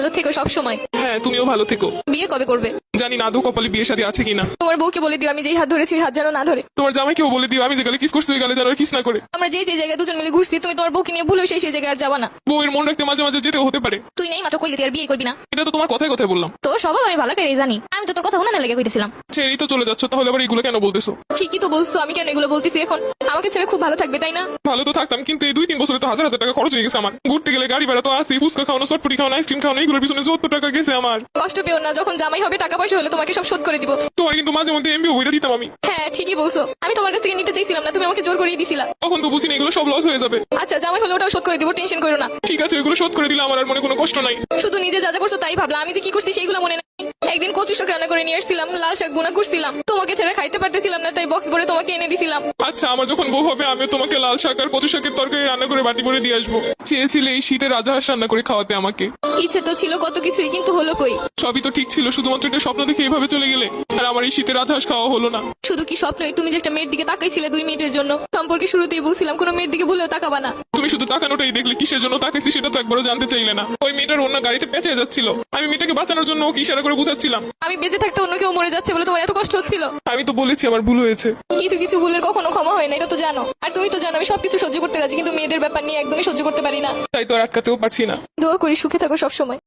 ভালো থেকো সব সময়। হ্যাঁ, তুমিও ভালো থেকো। বিয়ে কবে করবে? জানি না আদৌ কপালে বিয়ে শাদী আছে কিনা। তোমার বউকে বলে দিও আমি যেই হাত ধরেছি হাত যেন না ধরে। তোমার জামাইকেও বলে দিও আমি যে গালে কিস করছি ওই গালে যেন আর কিস না করে। আমরা যে জায়গায় দুজন মিলে ঘুরছি তুমি তোমার বউকে নিয়ে ভুলেও সেই জায়গায় আর যাবা না। বউয়ের মন রাখতে মাঝে মাঝে যেতেও হতে পারে। তুই নেই মাত্র কইলে তুই আর বিয়ে করবি না। এটা তো তোমার কথায় কথায় বললাম। তো স্বভাব আমি ভালো করে জানি, আমি তো তোর কথা শুনে না লেগে কইতেছিলাম। ছেড়েই তো চলে যাচ্ছ, তাহলে আবার এগুলো কেন বলতেছো? ঠিকই তো বলছো, আমি কেন এগুলো বলতেছি এখন? আমাকে ছেড়ে খুব ভালো থাকবে তাই না? ভালো তো থাকতাম, কিন্তু এই 2-3 বছরে তো হাজার হাজার টাকা খরচ হয়ে গেছে আমার। ঘুরতে গেলে গাড়ি ভাড়া তো আসি, ফুচকা খাওয়ানো, চটপটি খাওয়ানো, আইসক্রিম খাওয়ানো, এইগুলোর পিছনে 70 টাকা গেছে আমার। কষ্ট পেও না, যখন জামাই হবে টাকা পয়সা হলে তোমাকে সব শোধ করে দিব। তোমার কিন্তু মাঝে মধ্যে এমবিও বইটা দিতাম আমি। হ্যাঁ ঠিকই বলছো, আমি তোমার কাছ থেকে নিতে চাইছিলাম না, তুমি আমাকে জোর করেই দিছিলা। তখন তো বুঝিনি এগুলো সব লস হয়ে যাবে। আচ্ছা জামাই হলে ওটাও শোধ করে দিব, টেনশন করো না। ঠিক আছে, ওইগুলো শোধ করে দিলে আমার আর মনে কোনো কষ্ট নাই। শুধু নিজে যা যা করছো তাই ভাবলা, আমি যে কি করছি সেইগুলো মনে নাই। একদিন কচু শাক রান্না করে নিয়ে আসছিলাম, লাল শাক বোনা করছিলাম, তোমাকে ছেড়ে খাইতে পারতেছিলাম না তাই বক্স ভরে তোমাকে এনে দিছিলাম। আচ্ছা, আমার যখন বউ হবে আমি তোমাকে লাল শাক আর কচু শাকের তরকারি রান্না করে বাটি ভরে দিয়ে আসবো। চেয়েছিলে এই শীতে রাজহাঁস রান্না করে খাওয়াতে আমাকে। ইচ্ছে তো ছিল কত কিছুই, কিন্তু হলো কই? সবই তো ঠিক ছিল, শুধুমাত্র একটা স্বপ্ন দেখে এভাবে চলে গেলে। আর আমার এই শীতে রাজহাঁস খাওয়া হলো না। শুধু কি স্বপ্নই? তুমি যে একটা মেয়ের দিকে তাকাইছিলে 2 মিনিটের জন্য, সম্পর্কে শুরুতেই বলছিলাম কোনো মেয়ের দিকে ভুলেও তাকাবা না। তুমি শুধু তাকানোটাই দেখলে, কিসের জন্য তাকাইছি সেটা তো একবারও জানতে চাইলে না। ওই মেয়েটার অন্য গাড়িতে পেঁচে যাচ্ছিল, আমি মেয়েটাকে বাঁচানোর জন্য ওকে ইশারা করে বুঝাচ্ছিলাম। আমি বেঁচে থাকতে অন্য কেউ মরে যাচ্ছে বলে তোমার এত কষ্ট হচ্ছিল? আমি তো বলেছি আমার ভুল হয়েছে। কিছু কিছু ভুলের কখনো ক্ষমা হয় না, এটা তো জানো। আর তুমি তো জানো আমি সবকিছু সহ্য করতে রাজি, কিন্তু মেয়েদের ব্যাপার নিয়ে একদমই সহ্য করতে পারি না। তাই তো আর আটকাতেও পারছি না। দোয়া করি সুখে থাকো সবসময়।